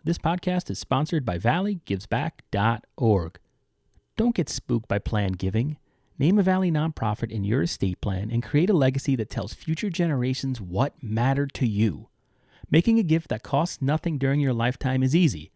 This podcast is sponsored by ValleyGivesBack.org. Don't get spooked by planned giving. Name a Valley nonprofit in your estate plan and create a legacy that tells future generations what mattered to you. Making a gift that costs nothing during your lifetime is easy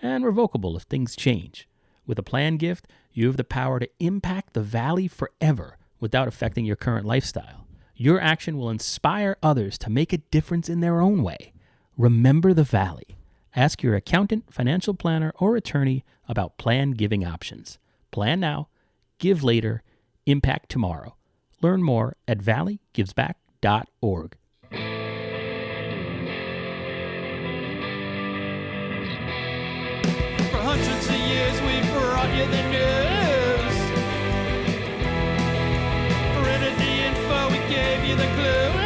and revocable if things change. With a planned gift, you have the power to impact the Valley forever without affecting your current lifestyle. Your action will inspire others to make a difference in their own way. Remember the Valley. Ask your accountant, financial planner, or attorney about planned giving options. Plan now, give later, impact tomorrow. Learn more at valleygivesback.org. For hundreds of years we brought you the news. For any info we gave you the clues.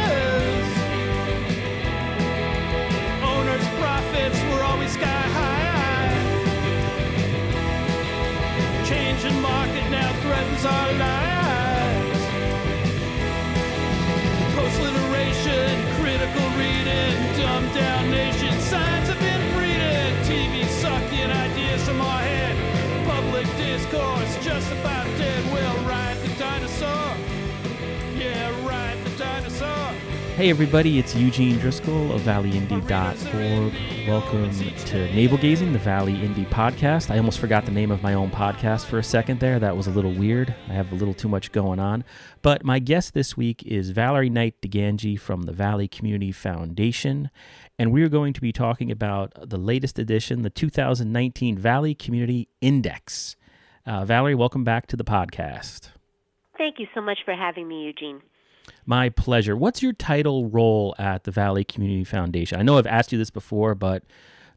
Owners' profits were always sky high. Changing market now threatens our lives. Post-literation, critical reading, dumbed down nation, signs of inbreeding, TV sucking ideas from our head, public discourse just about dead. We'll ride the dinosaur, yeah, ride the dinosaur. Hey everybody, it's Eugene Driscoll of ValleyIndy.org. Welcome to Navel Gazing, the Valley Indy podcast. I almost forgot the name of my own podcast for a second there. That was a little weird. I have a little too much going on. But my guest this week is Valerie Knight-DiGangi from the Valley Community Foundation. And we're going to be talking about the latest edition, the 2019 Valley Community Index. Valerie, welcome back to the podcast. Thank you so much for having me, Eugene. My pleasure. What's your title role at the Valley Community Foundation? I know I've asked you this before, but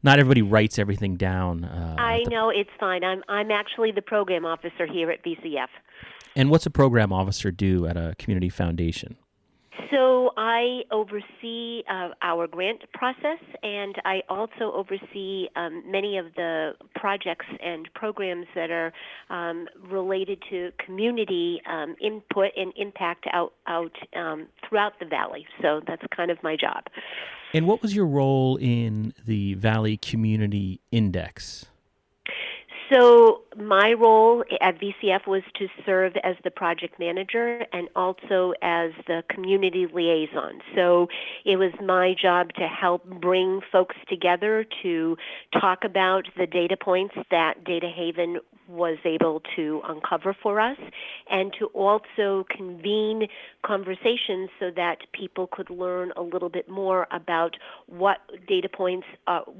not everybody writes everything down. I know, it's fine. I'm actually the program officer here at VCF. And what's a program officer do at a community foundation? So I oversee our grant process, and I also oversee many of the projects and programs that are related to community input and impact out throughout the Valley. So that's kind of my job. And what was your role in the Valley Community Index? So my role at VCF was to serve as the project manager and also as the community liaison. So it was my job to help bring folks together to talk about the data points that Data Haven was able to uncover for us, and to also convene conversations so that people could learn a little bit more about what data points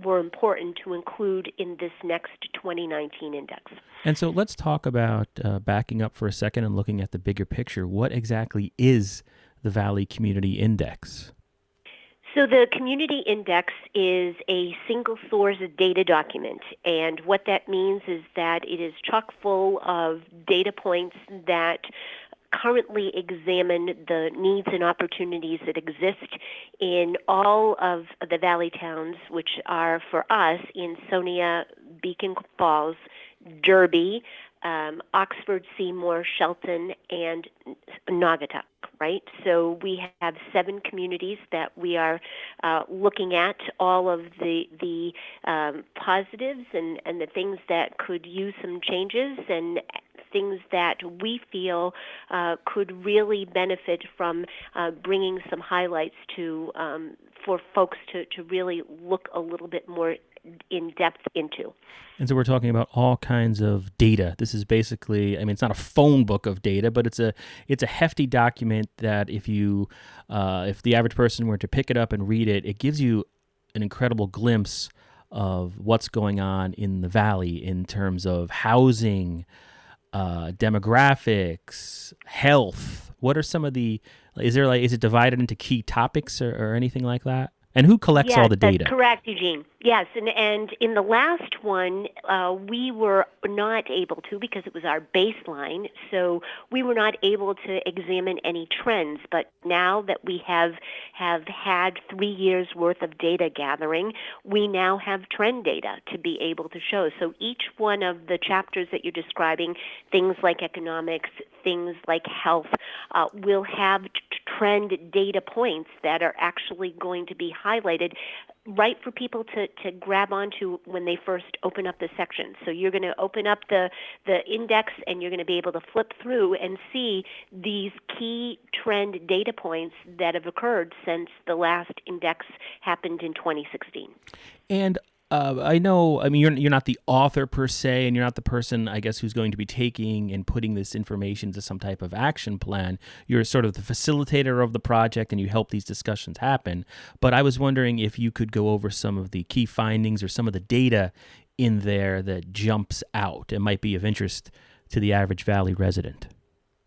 were important to include in this next 2019 index. And so let's talk about backing up for a second and looking at the bigger picture. What exactly is the Valley Community Index? So the Community Index is a single source data document, and what that means is that it is chock full of data points that currently examine the needs and opportunities that exist in all of the Valley towns, which are for us in Sonia, Beacon Falls, Derby, Oxford, Seymour, Shelton, and Naugatuck, right? So we have 7 communities that we are looking at, all of the positives and the things that could use some changes and things that we feel could really benefit from bringing some highlights to for folks to really look a little bit more in depth into. And so we're talking about all kinds of data. This is basically, I mean, it's not a phone book of data, but it's a hefty document that if the average person were to pick it up and read it, it gives you an incredible glimpse of what's going on in the Valley in terms of housing, demographics, health. What are some of is it divided into key topics or anything like that? And who collects all the data? That's correct, Eugene. Yes, and in the last one, we were not able to because it was our baseline, so we were not able to examine any trends. But now that we have had 3 years' worth of data gathering, we now have trend data to be able to show. So each one of the chapters that you're describing, things like economics, things like health, will have trend data points that are actually going to be highlighted right for people to grab onto when they first open up the section. So you're going to open up the index, and you're going to be able to flip through and see these key trend data points that have occurred since the last index happened in 2016. And I know, I mean, you're not the author per se, and you're not the person, I guess, who's going to be taking and putting this information to some type of action plan. You're sort of the facilitator of the project, and you help these discussions happen. But I was wondering if you could go over some of the key findings or some of the data in there that jumps out and might be of interest to the average Valley resident.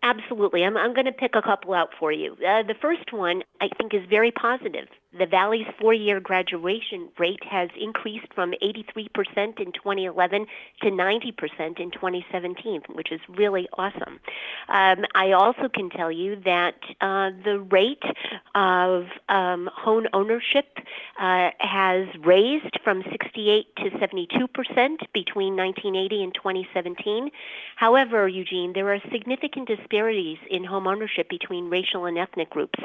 Absolutely. I'm going to pick a couple out for you. The first one, I think, is very positive. The Valley's four-year graduation rate has increased from 83% in 2011 to 90% in 2017, which is really awesome. I also can tell you that the rate of home ownership has raised from 68 to 72% between 1980 and 2017. However, Eugene, there are significant disparities in home ownership between racial and ethnic groups.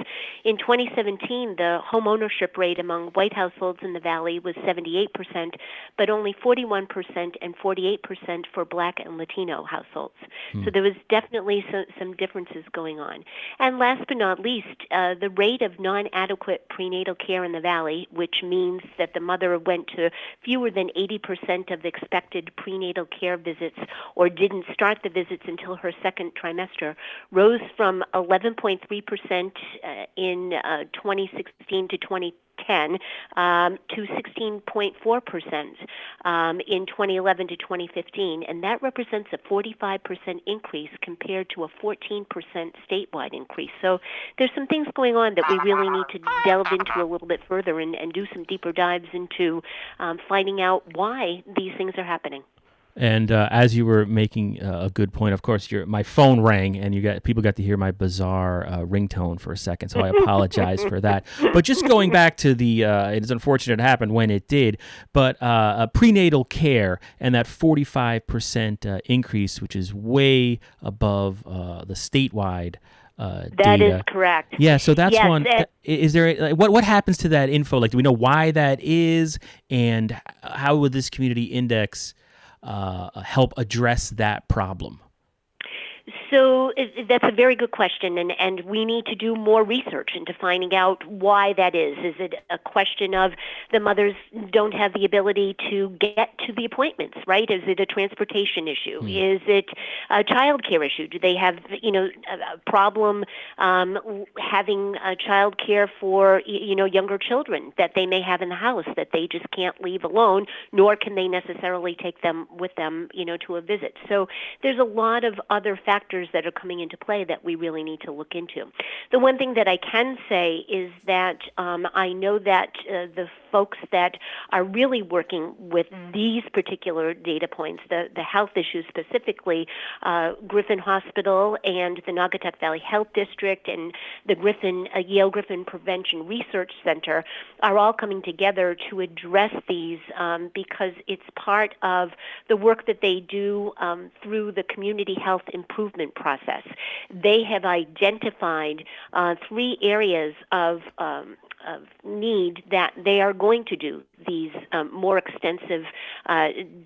In 2017, the home ownership rate among white households in the Valley was 78%, but only 41% and 48% for Black and Latino households. So there was definitely some differences going on. And last but not least, the rate of non-adequate prenatal care in the Valley, which means that the mother went to fewer than 80% of the expected prenatal care visits or didn't start the visits until her second trimester, rose from 11.3% in 2016 to 2010 to 16.4% in 2011 to 2015, and that represents a 45% increase compared to a 14% statewide increase. So there's some things going on that we really need to delve into a little bit further and do some deeper dives into finding out why these things are happening. And as you were making a good point, of course, my phone rang, and people got to hear my bizarre ringtone for a second. So I apologize for that. But just going back to it's unfortunate it happened when it did. But prenatal care and that 45% increase, which is way above the statewide. That data. is correct. Yeah, so that's yes, one. Is there what happens to that info? Like, do we know why that is, and how would this community index help address that problem? So that's a very good question, and we need to do more research into finding out why that is. Is it a question of the mothers don't have the ability to get to the appointments, right? Is it a transportation issue? Is it a child care issue? Do they have, a problem having child care for, younger children that they may have in the house that they just can't leave alone, nor can they necessarily take them with them, to a visit. So there's a lot of other factors that are coming into play that we really need to look into. The one thing that I can say is that I know that the folks that are really working with these particular data points, the health issues specifically, Griffin Hospital and the Naugatuck Valley Health District and the Yale Griffin Prevention Research Center are all coming together to address these because it's part of the work that they do through the community health improvement process. They have identified 3 areas of need that they are going to do these more extensive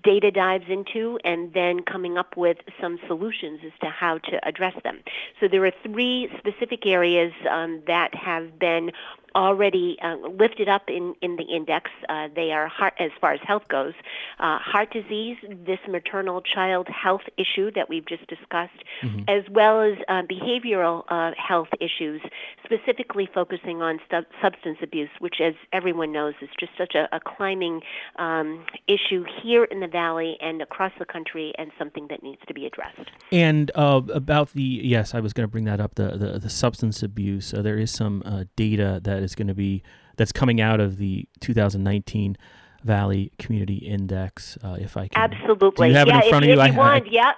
data dives into, and then coming up with some solutions as to how to address them. So there are 3 specific areas that have been already lifted up in the index. They are, as far as health goes, heart disease, this maternal child health issue that we've just discussed, as well as behavioral health issues, specifically focusing on substance abuse, which, as everyone knows, is just such a climbing issue here in the Valley and across the country, and something that needs to be addressed. And about yes, I was going to bring that up, the substance abuse. There is some data that's coming out of the 2019 Valley Community Index. If I can, absolutely, do you have it in front of you? If you want, yeah,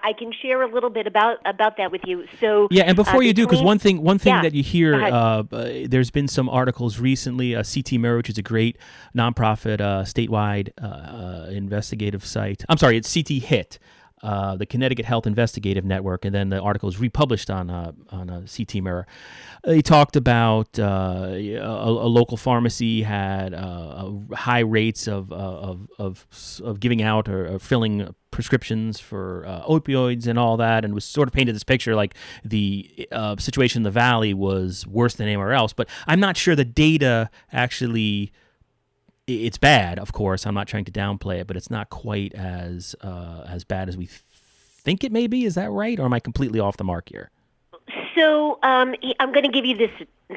I can share a little bit about that with you. So and before you do, because one thing that you hear, there's been some articles recently. CT Mirror, which is a great nonprofit statewide investigative site. I'm sorry, it's CT Hit. the Connecticut Health Investigative Network, and then the article was republished on a CT Mirror. They talked about a local pharmacy had high rates of giving out or filling prescriptions for opioids and all that, and was sort of painted this picture like the situation in the Valley was worse than anywhere else. But I'm not sure the data actually. It's bad, of course. I'm not trying to downplay it, but it's not quite as bad as we think it may be. Is that right, or am I completely off the mark here? So I'm going to give you this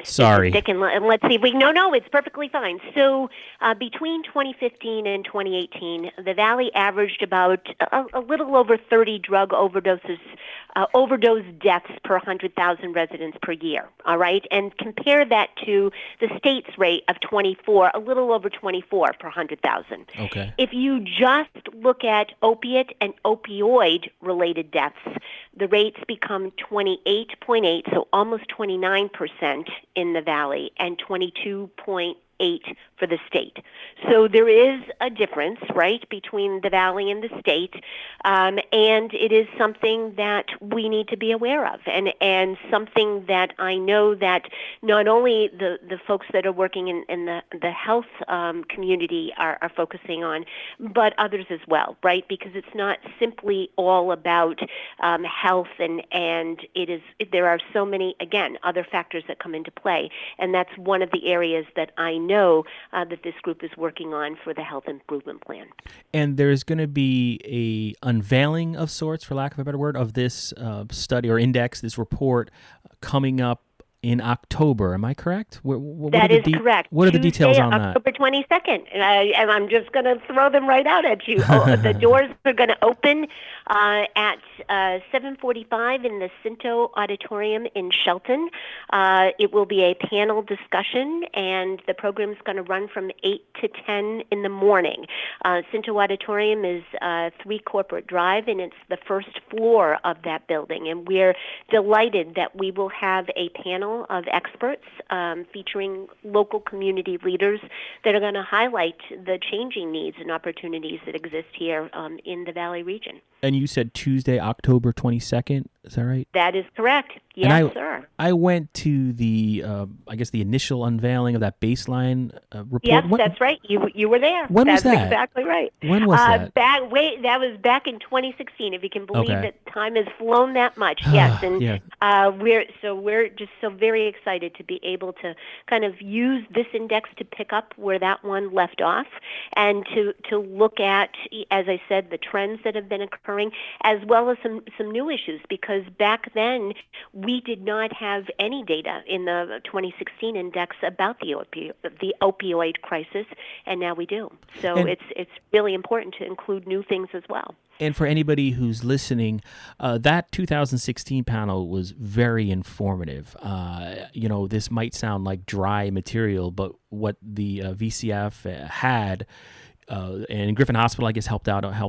statistic, and let's see if we. No, it's perfectly fine. So between 2015 and 2018, the Valley averaged about a little over 30 drug overdose deaths per 100,000 residents per year. All right, and compare that to the state's rate of 24, a little over 24 per 100,000. Okay. If you just look at opiate and opioid-related deaths, the rates become 28.8, so almost 29% in the Valley, and 22.8 for the state. So there is a difference, right, between the Valley and the state, and it is something that we need to be aware of, and something that I know that not only the folks that are working in the health community are focusing on, but others as well, right, because it's not simply all about health, and there are so many, again, other factors that come into play, and that's one of the areas that I know that this group is working on for the health improvement plan. And there's going to be a unveiling of sorts, for lack of a better word, of this study or index, this report coming up in October. Am I correct? That is correct. What are the details on that? October 22nd. And I'm just going to throw them right out at you. The doors are going to open at 7:45 in the Scinto Auditorium in Shelton. It will be a panel discussion, and the program is going to run from 8 to 10 in the morning. Scinto Auditorium is 3 Corporate Drive, and it's the first floor of that building. And we're delighted that we will have a panel of experts featuring local community leaders that are going to highlight the changing needs and opportunities that exist here in the Valley region. And you said Tuesday, October 22nd. Is that right? That is correct. Yes, sir. I went to the, I guess, the initial unveiling of that baseline report. Yes, that's right. You were there. When was that? That's exactly right. When was that? That was back in 2016. If you can believe that time has flown that much. Yes, and we're just so very excited to be able to kind of use this index to pick up where that one left off, and to look at, as I said, the trends that have been occurring, as well as some new issues, because back then we did not have any data in the 2016 index about the opioid crisis, and now we do. So it's really important to include new things as well. And for anybody who's listening, that 2016 panel was very informative. This might sound like dry material, but what the VCF had, and Griffin Hospital, I guess, helped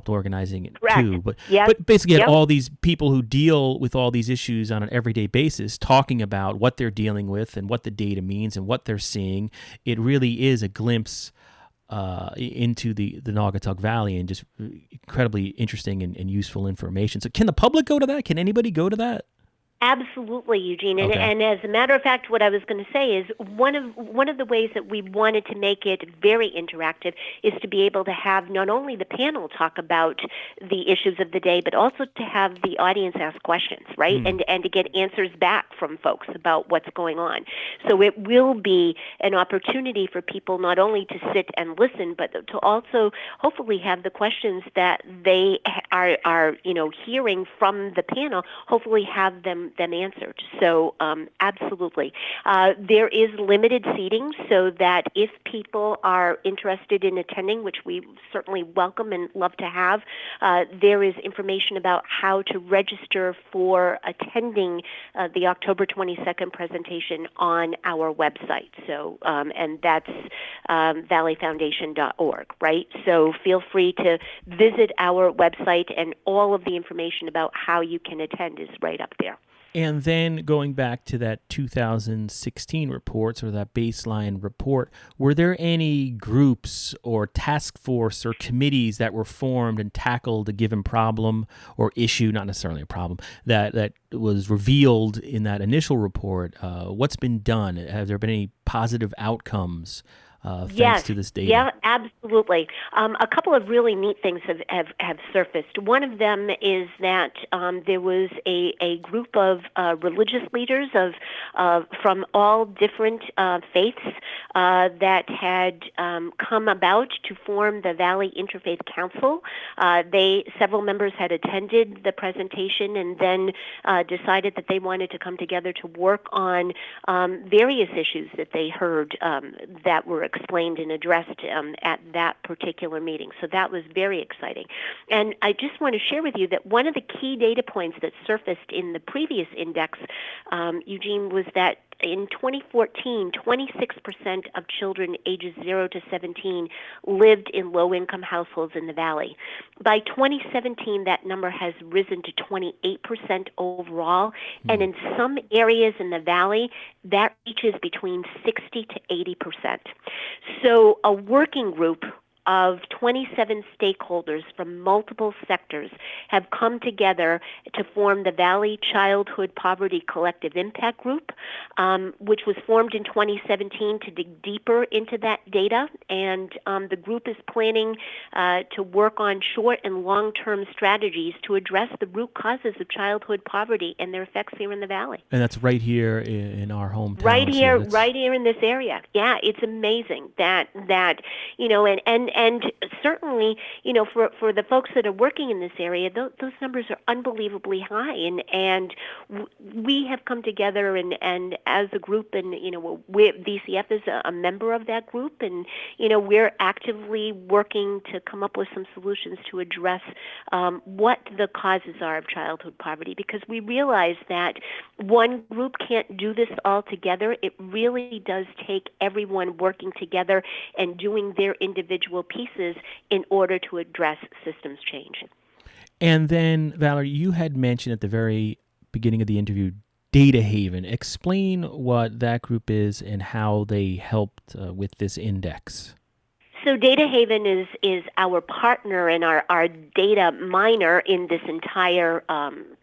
organizing it too. But basically, had all these people who deal with all these issues on an everyday basis talking about what they're dealing with and what the data means and what they're seeing. It really is a glimpse into the Naugatuck Valley, and just incredibly interesting and useful information. So can the public go to that? Can anybody go to that? Absolutely, Eugene. And as a matter of fact, what I was going to say is one of the ways that we wanted to make it very interactive is to be able to have not only the panel talk about the issues of the day, but also to have the audience ask questions, right? And to get answers back from folks about what's going on. So it will be an opportunity for people not only to sit and listen, but to also hopefully have the questions that they are hearing from the panel, hopefully have them answered. So absolutely. There is limited seating, so that if people are interested in attending, which we certainly welcome and love to have, there is information about how to register for attending the October 22nd presentation on our website. So, and that's valleyfoundation.org, right? So feel free to visit our website, and all of the information about how you can attend is right up there. And then going back to that 2016 report, or that baseline report, were there any groups or task force or committees that were formed and tackled a given problem or issue, not necessarily a problem, that was revealed in that initial report? What's been done? Have there been any positive outcomes thanks to this data? Yeah, absolutely. A couple of really neat things have surfaced. One of them is that there was a group of religious leaders from all different faiths that had come about to form the Valley Interfaith Council. Several members had attended the presentation and then decided that they wanted to come together to work on various issues that they heard that were explained and addressed at that particular meeting. So that was very exciting. And I just want to share with you that one of the key data points that surfaced in the previous index, Eugene, was that in 2014, 26% of children ages 0 to 17 lived in low-income households in the Valley. By 2017, that number has risen to 28% overall, and in some areas in the Valley, that reaches between 60 to 80%. So a working group of 27 stakeholders from multiple sectors have come together to form the Valley Childhood Poverty Collective Impact Group, which was formed in 2017 to dig deeper into that data. And the group is planning to work on short and long-term strategies to address the root causes of childhood poverty and their effects here in the Valley. And that's right here in our hometown. Right here in this area. Yeah, it's amazing that and certainly, for the folks that are working in this area, those numbers are unbelievably high. And we have come together and as a group, and VCF is a member of that group, and we're actively working to come up with some solutions to address what the causes are of childhood poverty, because we realize that one group can't do this all together. It really does take everyone working together and doing their individual pieces in order to address systems change. And then, Valerie, you had mentioned at the very beginning of the interview Data Haven. Explain what that group is and how they helped with this index. So Data Haven is our partner and our data miner in this entire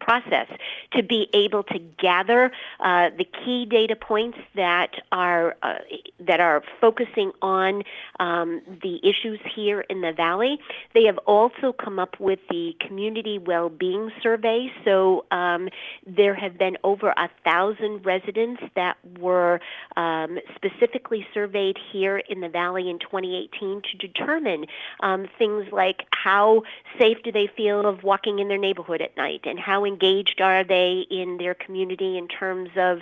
process to be able to gather the key data points that are focusing on the issues here in the Valley. They have also come up with the Community Well-Being Survey. So there have been over 1,000 residents that were specifically surveyed here in the Valley in 2018 to determine things like how safe do they feel of walking in their neighborhood at night, and how engaged are they in their community in terms of,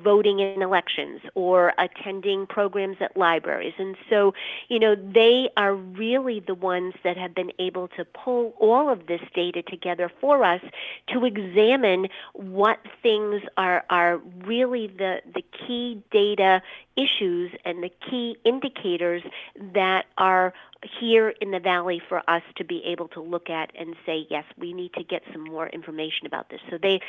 voting in elections or attending programs at libraries. And so, they are really the ones that have been able to pull all of this data together for us to examine what things are really the key data issues and the key indicators that are here in the Valley for us to be able to look at and say, yes, we need to get some more information about this. So they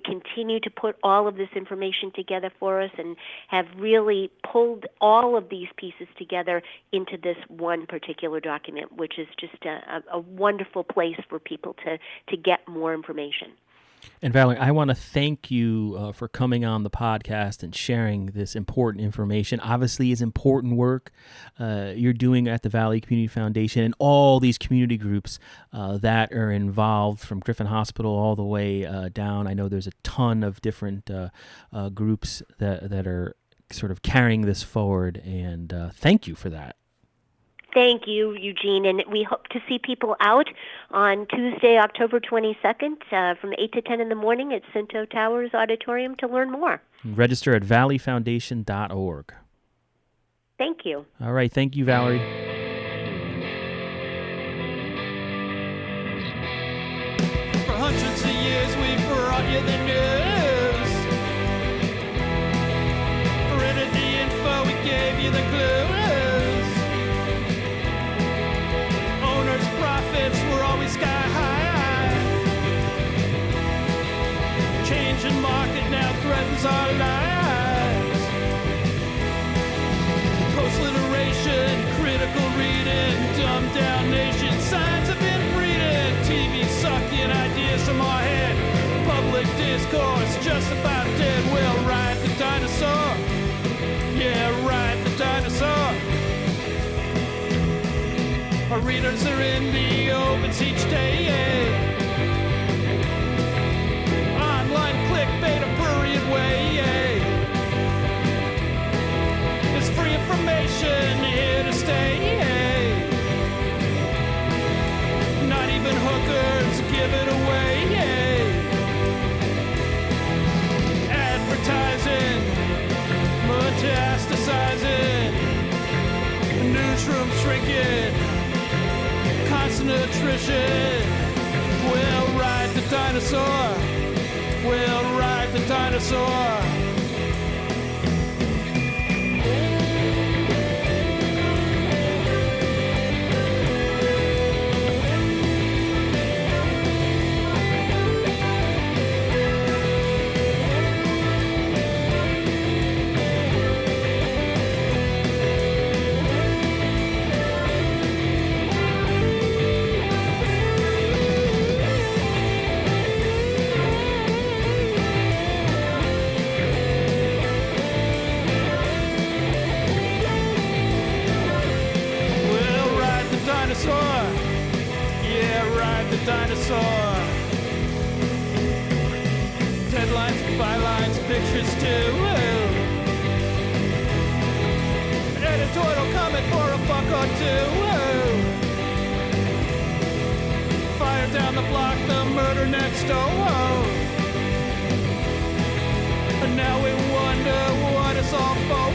continue to put all of this information together for us and have really pulled all of these pieces together into this one particular document, which is just a wonderful place for people to get more information. And Valerie, I want to thank you for coming on the podcast and sharing this important information. Obviously, it's important work you're doing at the Valley Community Foundation and all these community groups that are involved, from Griffin Hospital all the way down. I know there's a ton of different groups that are sort of carrying this forward, and thank you for that. Thank you, Eugene, and we hope to see people out on Tuesday, October 22nd from 8 to 10 in the morning at Scinto Auditorium to learn more. Register at valleyfoundation.org. Thank you. All right, thank you, Valerie. For hundreds of years we've brought you the news. For the info we gave you the clues. Owners' profits were always sky high. Changing our lives. Post-literation, critical reading, dumbed down nation, signs have been breeding, TV sucking ideas from our head, public discourse just about dead. We'll ride the dinosaur, yeah, ride the dinosaur. Our readers are in the opens each day, yeah. Online clickbait a prurient way, yeah. It's free information here to stay, yeah. Not even hookers give it away, yeah. Advertising, metastasizing, newsroom shrinking, constant attrition. We'll ride the dinosaur. We'll ride the dinosaur. Dinosaur. Deadlines, bylines, pictures too. Editorial comment for a buck or two. Fire down the block, the murder next door. And now we wonder what it's all for.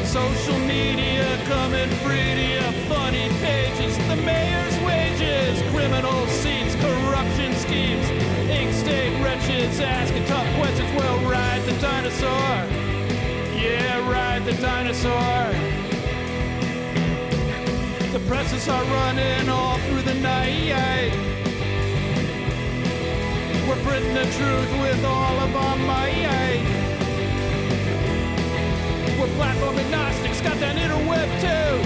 Social media coming free to you, funny pages, the mayor's wages, criminal seats, corruption schemes, ink state wretches asking tough questions. We'll ride the dinosaur, yeah, ride the dinosaur. The presses are running all through the night. We're printing the truth with all of our might. We're platform agnostics, got that interweb too.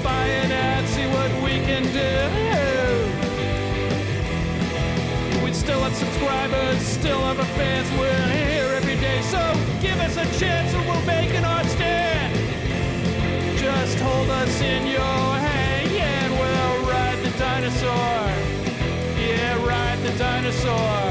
Buy an ad, see what we can do. We still have subscribers, still have our fans. We're here every day, so give us a chance and we'll make an art stand. Just hold us in your hand, and we'll ride the dinosaur. Yeah, ride the dinosaur.